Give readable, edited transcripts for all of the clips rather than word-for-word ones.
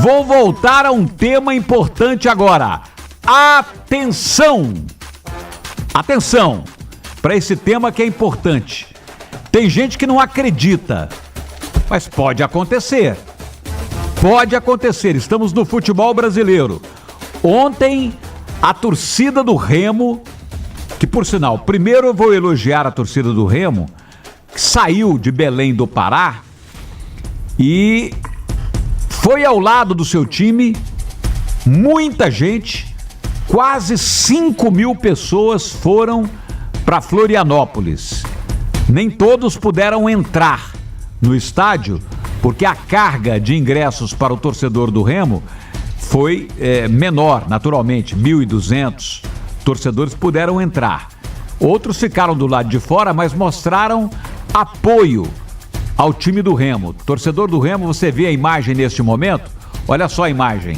Vou voltar a um tema importante agora. Atenção! Atenção para esse tema que é importante. Tem gente que não acredita, mas pode acontecer. Pode acontecer. Estamos no futebol brasileiro. Ontem, a torcida do Remo, que por sinal, primeiro eu vou elogiar a torcida do Remo, que saiu de Belém do Pará e foi ao lado do seu time, muita gente, quase 5.000 pessoas foram para Florianópolis. Nem todos puderam entrar no estádio, porque a carga de ingressos para o torcedor do Remo foi menor, naturalmente, 1.200 torcedores puderam entrar. Outros ficaram do lado de fora, mas mostraram apoio ao time do Remo. Torcedor do Remo, você vê a imagem neste momento? Olha só a imagem.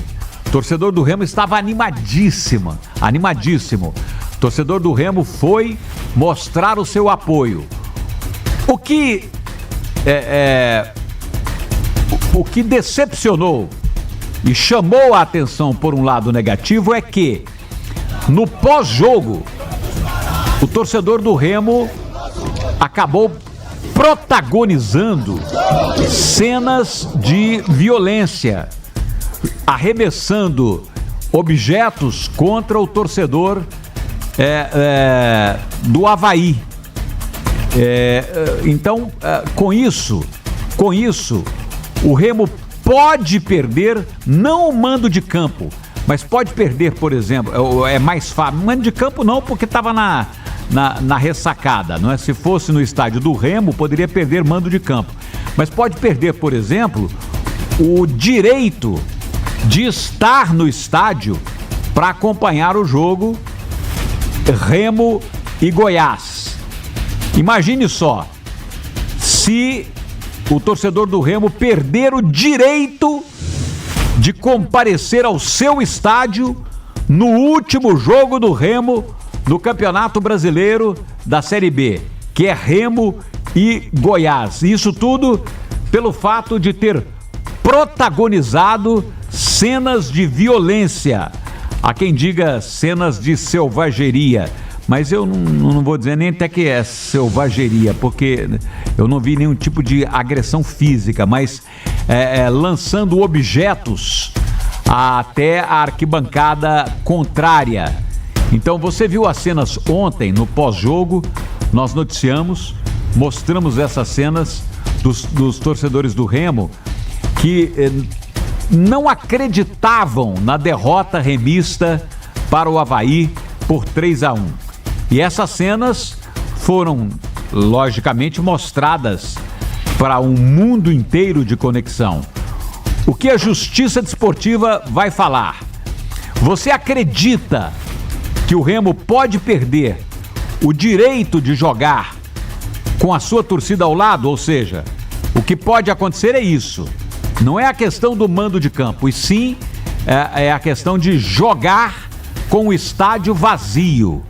Torcedor do Remo estava animadíssimo. Torcedor do Remo foi mostrar o seu apoio. O que decepcionou e chamou a atenção por um lado negativo é que no pós-jogo o torcedor do Remo acabou protagonizando cenas de violência, arremessando objetos contra o torcedor do Avaí. Então, com isso, o Remo pode perder, não o mando de campo, mas pode perder, por exemplo, é mais fácil, mando de campo não, porque estava na ressacada, não é? Se fosse no estádio do Remo, poderia perder mando de campo, mas pode perder, por exemplo, o direito de estar no estádio para acompanhar o jogo Remo e Goiás. Imagine só, se o torcedor do Remo perder o direito de comparecer ao seu estádio no último jogo do Remo no Campeonato Brasileiro da Série B, que é Remo e Goiás. Isso tudo pelo fato de ter protagonizado cenas de violência. Há quem diga cenas de selvageria, mas eu não vou dizer nem até que é selvageria, porque eu não vi nenhum tipo de agressão física, mas lançando objetos até a arquibancada contrária. Então você viu as cenas ontem no pós-jogo, nós noticiamos, mostramos essas cenas dos torcedores do Remo que não acreditavam na derrota remista para o Avaí por 3-1. E essas cenas foram, logicamente, mostradas para um mundo inteiro de conexão. O que a Justiça Desportiva vai falar? Você acredita que o Remo pode perder o direito de jogar com a sua torcida ao lado? Ou seja, o que pode acontecer é isso. Não é a questão do mando de campo, e sim é a questão de jogar com o estádio vazio.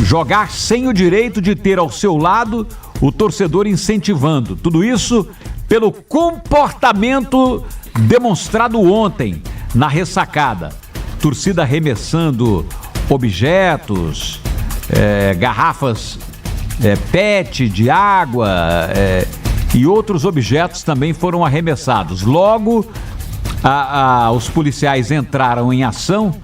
Jogar sem o direito de ter ao seu lado o torcedor incentivando. Tudo isso pelo comportamento demonstrado ontem na ressacada. Torcida arremessando objetos, garrafas PET de água e outros objetos também foram arremessados. Logo, os policiais entraram em ação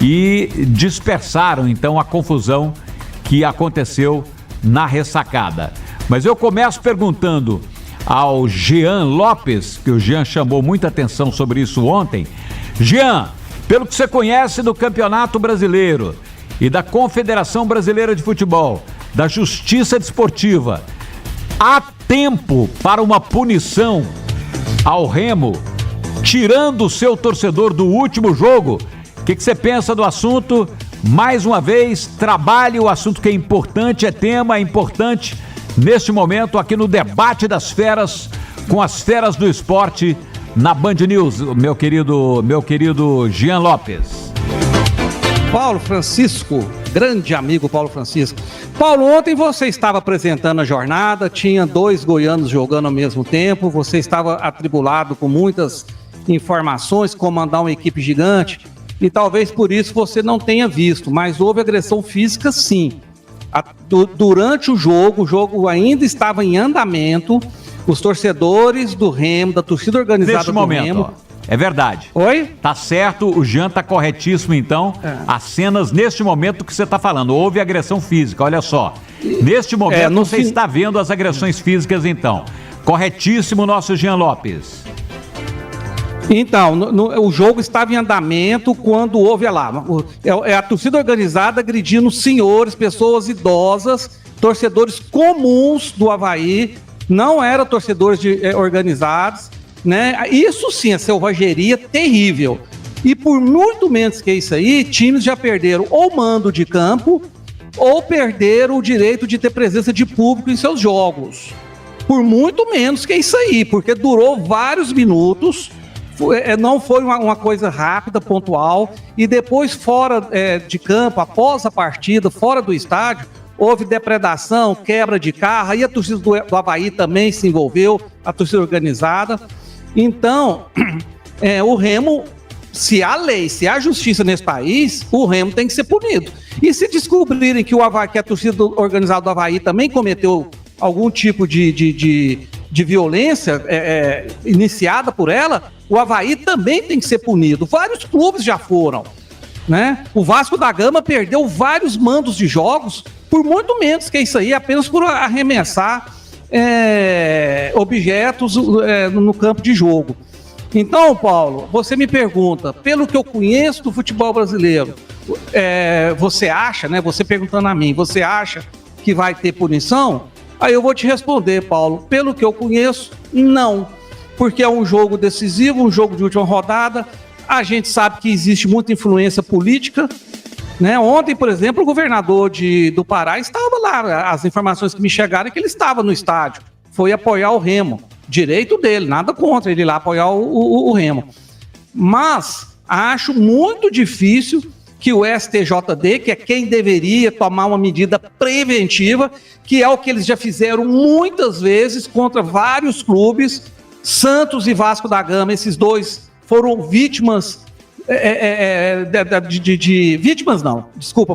e dispersaram então a confusão que aconteceu na ressacada. Mas eu começo perguntando ao Jean Lopes, que o Jean chamou muita atenção sobre isso ontem. Jean, pelo que você conhece do Campeonato Brasileiro e da Confederação Brasileira de Futebol, da Justiça Desportiva, há tempo para uma punição ao Remo, tirando o seu torcedor do último jogo? O que você pensa do assunto? Mais uma vez, trabalhe o assunto que é importante, é tema, é importante neste momento aqui no Debate das Feras, com as feras do esporte na Band News, meu querido Jean Lopes. Paulo Francisco, grande amigo Paulo Francisco. Paulo, ontem você estava apresentando a jornada, tinha 2 goianos jogando ao mesmo tempo, você estava atribulado com muitas informações, comandar uma equipe gigante, e talvez por isso você não tenha visto, mas houve agressão física sim. Durante o jogo ainda estava em andamento, os torcedores do Remo, da torcida organizada Neste do momento, Remo... é verdade. Oi? Tá certo, o Jean tá corretíssimo, então. As cenas, neste momento que você tá falando, houve agressão física, olha só. Neste momento você está vendo as agressões físicas, então. Corretíssimo, nosso Jean Lopes. Então, o jogo estava em andamento quando houve lá. A torcida organizada agredindo senhores, pessoas idosas, torcedores comuns do Avaí, não eram torcedores organizados, né? Isso sim é selvageria terrível. E por muito menos que isso aí, times já perderam ou mando de campo ou perderam o direito de ter presença de público em seus jogos. Por muito menos que isso aí, porque durou vários minutos. Não foi uma coisa rápida, pontual, e depois fora de campo, após a partida, fora do estádio, houve depredação, quebra de carro, aí a torcida do Avaí também se envolveu, a torcida organizada. Então, o Remo, se há lei, se há justiça nesse país, o Remo tem que ser punido. E se descobrirem que a torcida organizada do Avaí também cometeu algum tipo de violência iniciada por ela, o Avaí também tem que ser punido. Vários clubes já foram, né? O Vasco da Gama perdeu vários mandos de jogos por muito menos que isso aí, apenas por arremessar objetos no campo de jogo. Então, Paulo, você me pergunta, pelo que eu conheço do futebol brasileiro, você acha, né? Você perguntando a mim, você acha que vai ter punição? Aí eu vou te responder, Paulo, pelo que eu conheço, não. Porque é um jogo decisivo, um jogo de última rodada, a gente sabe que existe muita influência política, né? Ontem, por exemplo, o governador do Pará estava lá, as informações que me chegaram é que ele estava no estádio, foi apoiar o Remo, direito dele, nada contra ele ir lá apoiar o Remo. Mas acho muito difícil que o STJD, que é quem deveria tomar uma medida preventiva, que é o que eles já fizeram muitas vezes contra vários clubes, Santos e Vasco da Gama, esses dois foram vítimas,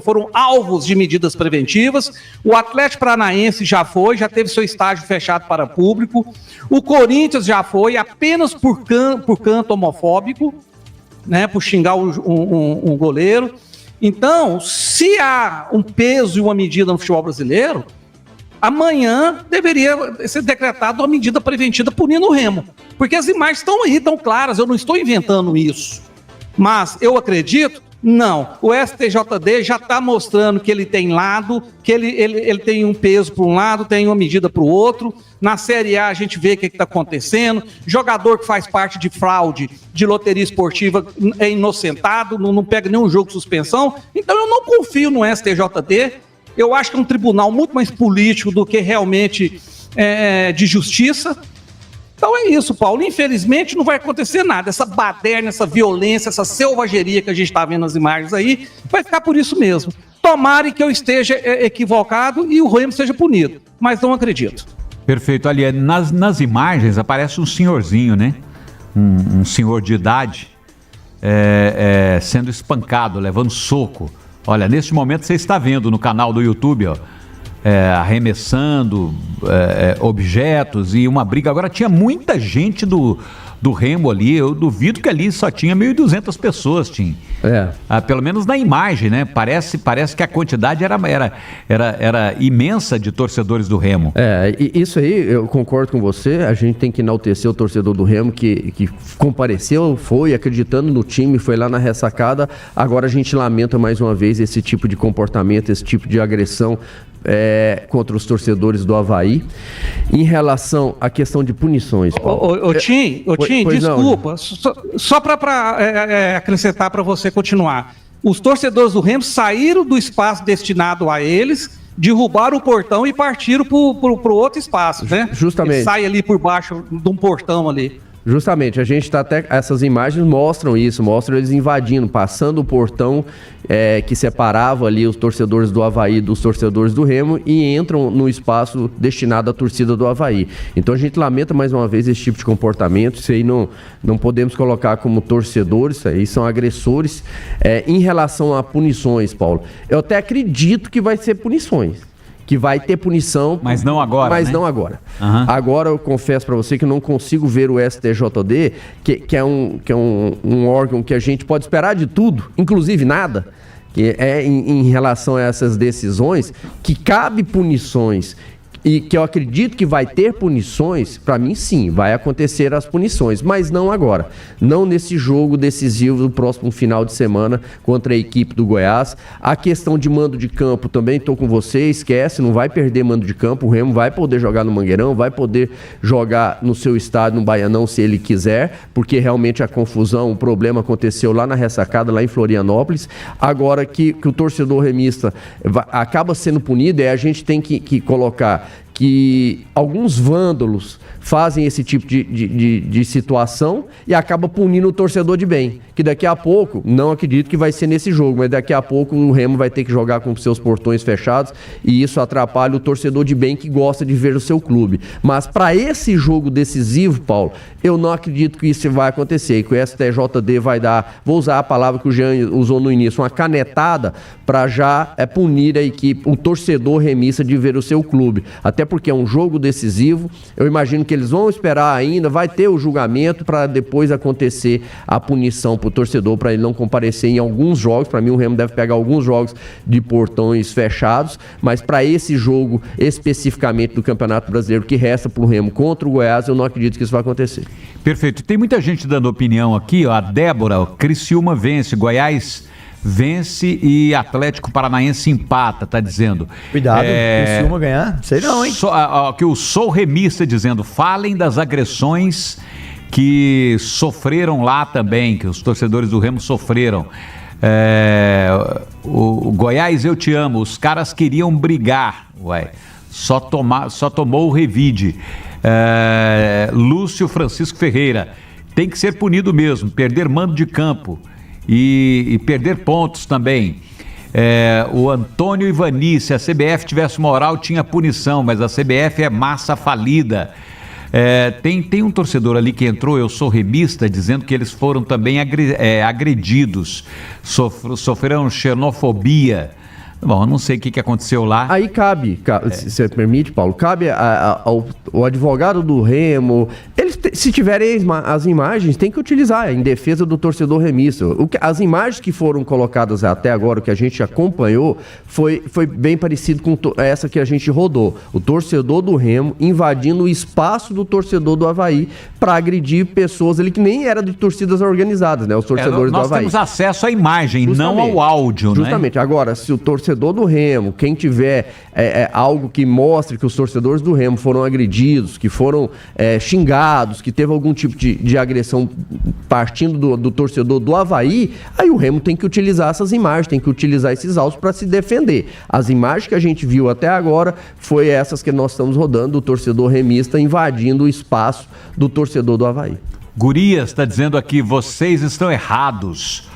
foram alvos de medidas preventivas. O Atlético Paranaense já teve seu estádio fechado para público. O Corinthians já foi, apenas por canto homofóbico, né, por xingar um goleiro. Então, se há um peso e uma medida no futebol brasileiro, amanhã deveria ser decretada uma medida preventiva punindo o Remo. Porque as imagens estão aí, estão claras, eu não estou inventando isso. Mas eu acredito, não. O STJD já está mostrando que ele tem lado, que ele tem um peso para um lado, tem uma medida para o outro. Na Série A gente vê o que está acontecendo. Jogador que faz parte de fraude, de loteria esportiva, é inocentado, não pega nenhum jogo de suspensão. Então eu não confio no STJD. Eu acho que é um tribunal muito mais político do que realmente de justiça. Então é isso, Paulo. Infelizmente não vai acontecer nada. Essa baderna, essa violência, essa selvageria que a gente está vendo nas imagens aí, vai ficar por isso mesmo. Tomara que eu esteja equivocado e o Remo seja punido. Mas não acredito. Perfeito. Ali, nas imagens aparece um senhorzinho, né? Um senhor de idade sendo espancado, levando soco. Olha, neste momento você está vendo no canal do YouTube, ó, arremessando objetos e uma briga. Agora tinha muita gente do Remo ali, eu duvido que ali só tinha 1.200 pessoas, Tim. Pelo menos na imagem, né? Parece que a quantidade era imensa de torcedores do Remo. Isso aí, eu concordo com você, a gente tem que enaltecer o torcedor do Remo que compareceu, foi acreditando no time, foi lá na ressacada. Agora a gente lamenta mais uma vez esse tipo de comportamento, esse tipo de agressão contra os torcedores do Avaí. Em relação à questão de punições, Paulo. Tim, desculpa, não, só para acrescentar para você continuar. Os torcedores do Remo saíram do espaço destinado a eles, derrubaram o portão e partiram para o outro espaço, né? Justamente. Sai ali por baixo de um portão ali. Justamente, a gente está até. Essas imagens mostram isso, mostram eles invadindo, passando o portão que separava ali os torcedores do Avaí dos torcedores do Remo e entram no espaço destinado à torcida do Avaí. Então a gente lamenta mais uma vez esse tipo de comportamento. Isso aí não podemos colocar como torcedores, isso aí são agressores. Em relação a punições, Paulo, eu até acredito que vai ser punições. Que vai ter punição. Mas não agora, Mas né? não agora. Uhum. Agora eu confesso para você que eu não consigo ver o STJD, que é um órgão que a gente pode esperar de tudo, inclusive nada, que em relação a essas decisões, que cabe punições. E que eu acredito que vai ter punições, para mim sim, vai acontecer as punições, mas não agora. Não nesse jogo decisivo do próximo final de semana contra a equipe do Goiás. A questão de mando de campo também, estou com você, esquece, não vai perder mando de campo. O Remo vai poder jogar no Mangueirão, vai poder jogar no seu estádio, no Baianão, se ele quiser, porque realmente a confusão, o problema aconteceu lá na ressacada, lá em Florianópolis. Agora que o torcedor remista acaba sendo punido, a gente tem que colocar que alguns vândalos fazem esse tipo de situação e acaba punindo o torcedor de bem. Que daqui a pouco, não acredito que vai ser nesse jogo, mas daqui a pouco o Remo vai ter que jogar com seus portões fechados e isso atrapalha o torcedor de bem que gosta de ver o seu clube. Mas para esse jogo decisivo, Paulo, eu não acredito que isso vai acontecer, que o STJD vai dar, vou usar a palavra que o Jean usou no início, uma canetada para já punir a equipe, o torcedor remista de ver o seu clube. Até porque é um jogo decisivo, eu imagino que eles vão esperar ainda, vai ter o julgamento para depois acontecer a punição para o torcedor, para ele não comparecer em alguns jogos. Para mim o Remo deve pegar alguns jogos de portões fechados, mas para esse jogo especificamente do Campeonato Brasileiro que resta para o Remo contra o Goiás, eu não acredito que isso vai acontecer. Perfeito. Tem muita gente dando opinião aqui, ó. A Débora, o Criciúma vence, Goiás vence e Atlético Paranaense empata, tá dizendo. Cuidado, Criciúma ganhar, sei não, hein? Que o Sou Remista dizendo, falem das agressões que sofreram lá também, que os torcedores do Remo sofreram. O Goiás, eu te amo, os caras queriam brigar, só tomou o revide. Lúcio Francisco Ferreira, tem que ser punido mesmo, perder mando de campo e perder pontos também. O Antônio Ivani, se a CBF tivesse moral tinha punição, mas a CBF é massa falida. Tem um torcedor ali que entrou, eu sou remista, dizendo que eles foram também agredidos, sofreram xenofobia. Bom, eu não sei o que aconteceu lá. Aí cabe, se você permite, Paulo, cabe ao advogado do Remo, eles, se tiverem as imagens, tem que utilizar em defesa do torcedor remista. As imagens que foram colocadas até agora, o que a gente acompanhou, foi bem parecido com essa que a gente rodou. O torcedor do Remo invadindo o espaço do torcedor do Avaí para agredir pessoas ali que nem eram de torcidas organizadas, né? Os torcedores do Avaí. Nós temos acesso à imagem, justamente, não ao áudio, né? Justamente. Agora, se o torcedor do Remo, quem tiver algo que mostre que os torcedores do Remo foram agredidos, que foram xingados, que teve algum tipo de agressão partindo do torcedor do Avaí, aí o Remo tem que utilizar essas imagens, tem que utilizar esses áudios para se defender. As imagens que a gente viu até agora foi essas que nós estamos rodando, do torcedor remista invadindo o espaço do torcedor do Avaí. Gurias está dizendo aqui, vocês estão errados.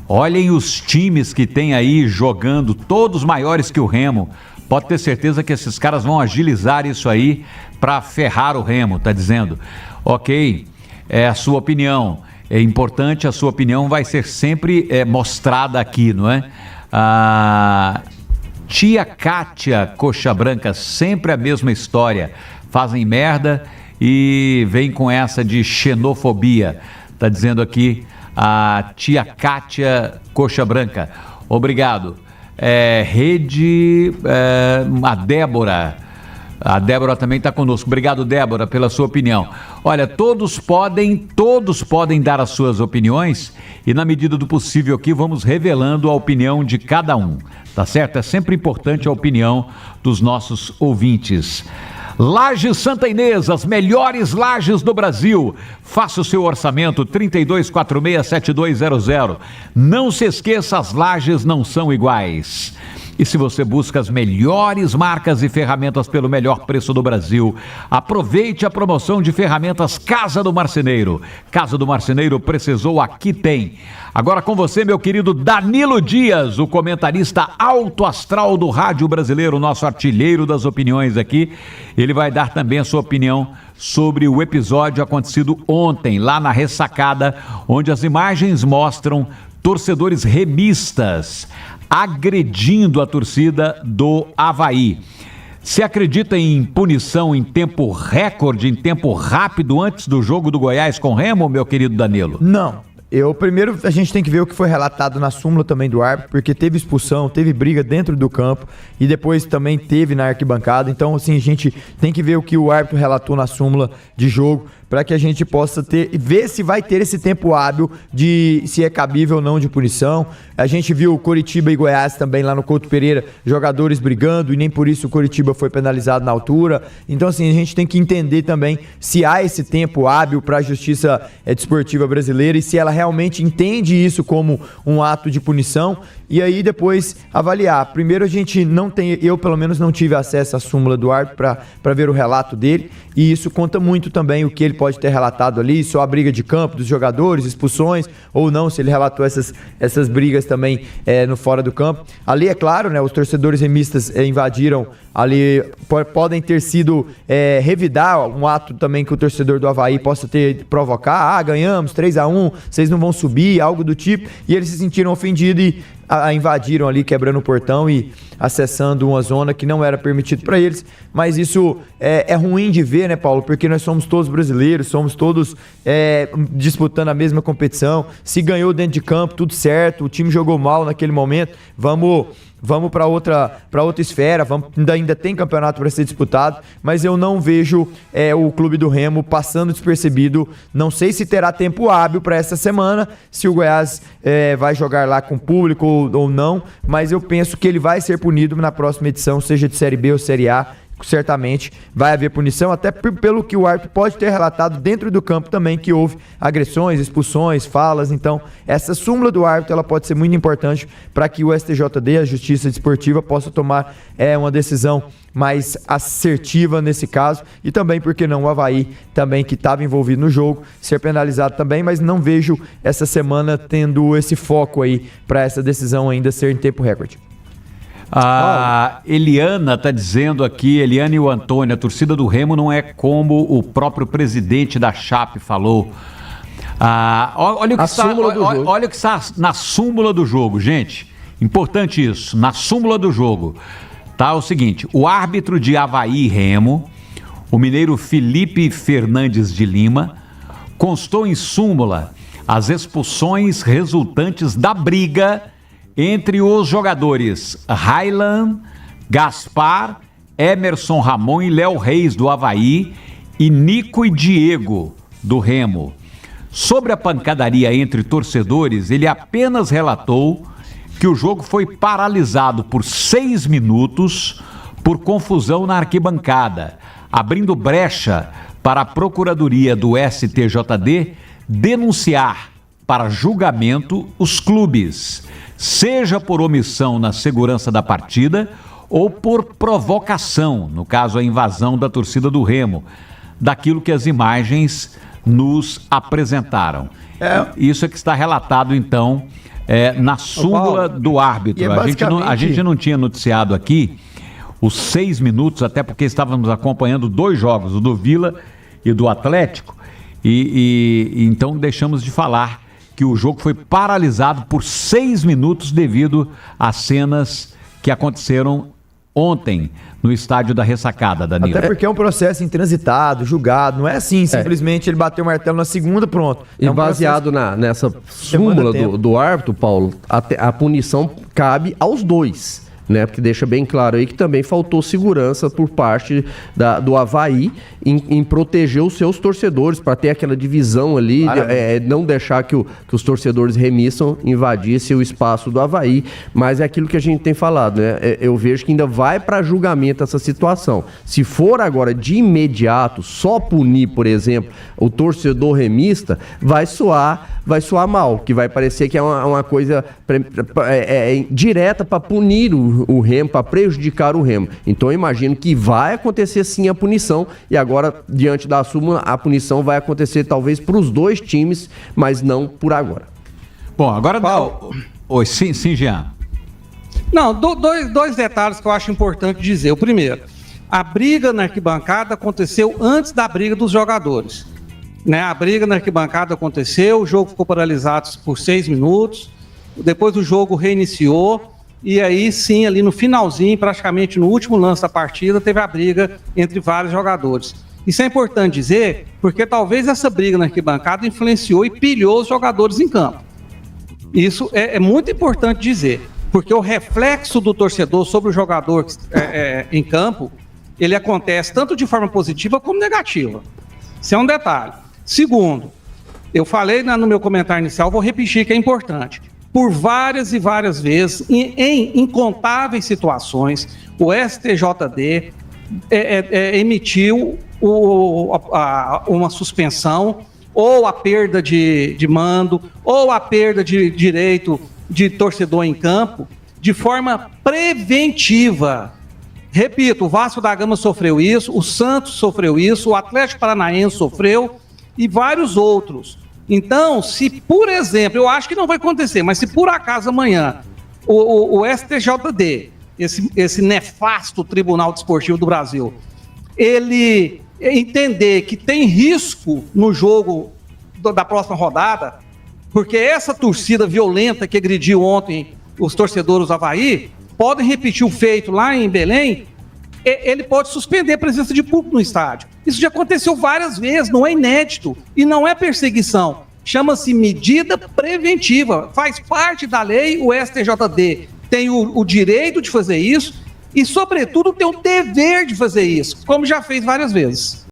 Olhem os times que tem aí jogando, todos maiores que o Remo. Pode ter certeza que esses caras vão agilizar isso aí para ferrar o Remo, tá dizendo. Ok, é a sua opinião. É importante, a sua opinião vai ser sempre mostrada aqui, não é? Tia Kátia Coxa Branca, sempre a mesma história. Fazem merda e vem com essa de xenofobia. Tá dizendo aqui a tia Kátia Coxa Branca. Obrigado. A Débora. A Débora também está conosco. Obrigado, Débora, pela sua opinião. Olha, todos podem dar as suas opiniões e, na medida do possível aqui, vamos revelando a opinião de cada um. Tá certo? É sempre importante a opinião dos nossos ouvintes. Lajes Santa Inês, as melhores lajes do Brasil. Faça o seu orçamento, 3246-7200. Não se esqueça, as lajes não são iguais. E se você busca as melhores marcas e ferramentas pelo melhor preço do Brasil, aproveite a promoção de ferramentas Casa do Marceneiro. Casa do Marceneiro precisou, aqui tem. Agora com você, meu querido Danilo Dias, o comentarista alto astral do rádio brasileiro, nosso artilheiro das opiniões aqui. Ele vai dar também a sua opinião sobre o episódio acontecido ontem, lá na Ressacada, onde as imagens mostram torcedores remistas agredindo a torcida do Avaí. Você acredita em punição em tempo recorde, em tempo rápido, antes do jogo do Goiás com o Remo, meu querido Danilo? Não. Primeiro a gente tem que ver o que foi relatado na súmula também do árbitro, porque teve expulsão, teve briga dentro do campo e depois também teve na arquibancada. Então, assim, a gente tem que ver o que o árbitro relatou na súmula de jogo para que a gente possa ver se vai ter esse tempo hábil de se é cabível ou não de punição. A gente viu Coritiba e Goiás também lá no Couto Pereira, jogadores brigando e nem por isso o Coritiba foi penalizado na altura. Então, assim, a gente tem que entender também se há esse tempo hábil para a Justiça Desportiva Brasileira e se ela realmente entende isso como um ato de punição e aí depois avaliar. Primeiro a gente não tem, eu pelo menos não tive acesso à súmula do árbitro para ver o relato dele e isso conta muito também o que ele pode ter relatado ali, só a briga de campo dos jogadores, expulsões ou não, se ele relatou essas brigas também no fora do campo. Ali é claro, né, os torcedores remistas invadiram ali, podem ter sido revidar um ato também que o torcedor do Avaí possa ter provocar, ganhamos 3-1, vocês não vão subir, algo do tipo, e eles se sentiram ofendidos e invadiram ali, quebrando o portão e acessando uma zona que não era permitido para eles, mas isso é ruim de ver, né, Paulo, porque nós somos todos brasileiros, somos todos disputando a mesma competição, se ganhou dentro de campo, tudo certo, o time jogou mal naquele momento, vamos para outra esfera, ainda tem campeonato para ser disputado, mas eu não vejo o clube do Remo passando despercebido. Não sei se terá tempo hábil para essa semana, se o Goiás vai jogar lá com público ou não, mas eu penso que ele vai ser punido na próxima edição, seja de Série B ou Série A. Certamente vai haver punição, até pelo que o árbitro pode ter relatado dentro do campo também, que houve agressões, expulsões, falas. Então, essa súmula do árbitro ela pode ser muito importante para que o STJD, a Justiça Desportiva, possa tomar uma decisão mais assertiva nesse caso, e também, porque não, o Avaí também, que estava envolvido no jogo, ser penalizado também, mas não vejo essa semana tendo esse foco aí para essa decisão ainda ser em tempo recorde. A Eliana está dizendo aqui, Eliana e o Antônio, a torcida do Remo não é como o próprio presidente da Chape falou. Olha o que está na súmula do jogo, gente. Importante isso, na súmula do jogo. Tá o seguinte, o árbitro de Avaí e Remo, o mineiro Felipe Fernandes de Lima, constou em súmula as expulsões resultantes da briga entre os jogadores Raylan, Gaspar, Emerson Ramon e Léo Reis do Avaí e Nico e Diego do Remo. Sobre a pancadaria entre torcedores, ele apenas relatou que o jogo foi paralisado por 6 minutos por confusão na arquibancada, abrindo brecha para a Procuradoria do STJD denunciar para julgamento os clubes, seja por omissão na segurança da partida ou por provocação, no caso a invasão da torcida do Remo, daquilo que as imagens nos apresentaram. Isso é que está relatado então na súmula do árbitro. A gente não tinha noticiado aqui os 6 minutos, até porque estávamos acompanhando 2 jogos, o do Vila e do Atlético, e então deixamos de falar que o jogo foi paralisado por 6 minutos devido às cenas que aconteceram ontem no estádio da Ressacada, Danilo. Até porque é um processo intransitado, julgado, não é assim, simplesmente ele bateu o martelo na segunda, pronto. E baseado nessa súmula do árbitro, Paulo, a punição cabe aos 2. Né, porque deixa bem claro aí que também faltou segurança por parte do Avaí em proteger os seus torcedores, para ter aquela divisão ali, não deixar que os torcedores remissam, invadissem o espaço do Avaí, mas é aquilo que a gente tem falado, né? Eu vejo que ainda vai para julgamento essa situação. Se for agora de imediato só punir, por exemplo, o torcedor remista, vai soar mal, que vai parecer que é uma coisa direta para punir o Remo, para prejudicar o Remo. Então eu imagino que vai acontecer sim a punição, e agora, diante da súmula, a punição vai acontecer talvez para os dois times, mas não por agora. Bom, agora... Paulo. Oi, sim, Jean. Não, dois detalhes que eu acho importante dizer. O primeiro, a briga na arquibancada aconteceu antes da briga dos jogadores. Né? A briga na arquibancada aconteceu, o jogo ficou paralisado por 6 minutos, depois o jogo reiniciou, e aí sim, ali no finalzinho, praticamente no último lance da partida, teve a briga entre vários jogadores. Isso é importante dizer, porque talvez essa briga na arquibancada influenciou e pilhou os jogadores em campo. Isso é muito importante dizer, porque o reflexo do torcedor sobre o jogador em campo, ele acontece tanto de forma positiva como negativa. Isso é um detalhe. Segundo, eu falei no meu comentário inicial, vou repetir que é importante. Por várias e várias vezes, em incontáveis situações, o STJD emitiu uma suspensão, ou a perda de mando, ou a perda de direito de torcedor em campo, de forma preventiva. Repito, o Vasco da Gama sofreu isso, o Santos sofreu isso, o Atlético Paranaense sofreu e vários outros. Então, se por exemplo, eu acho que não vai acontecer, mas se por acaso amanhã o STJD, esse nefasto Tribunal Desportivo do Brasil, ele entender que tem risco no jogo da próxima rodada, porque essa torcida violenta que agrediu ontem os torcedores do Avaí, podem repetir o feito lá em Belém, ele pode suspender a presença de público no estádio. Isso já aconteceu várias vezes, não é inédito e não é perseguição. Chama-se medida preventiva, faz parte da lei, o STJD tem o direito de fazer isso e, sobretudo, tem o dever de fazer isso, como já fez várias vezes.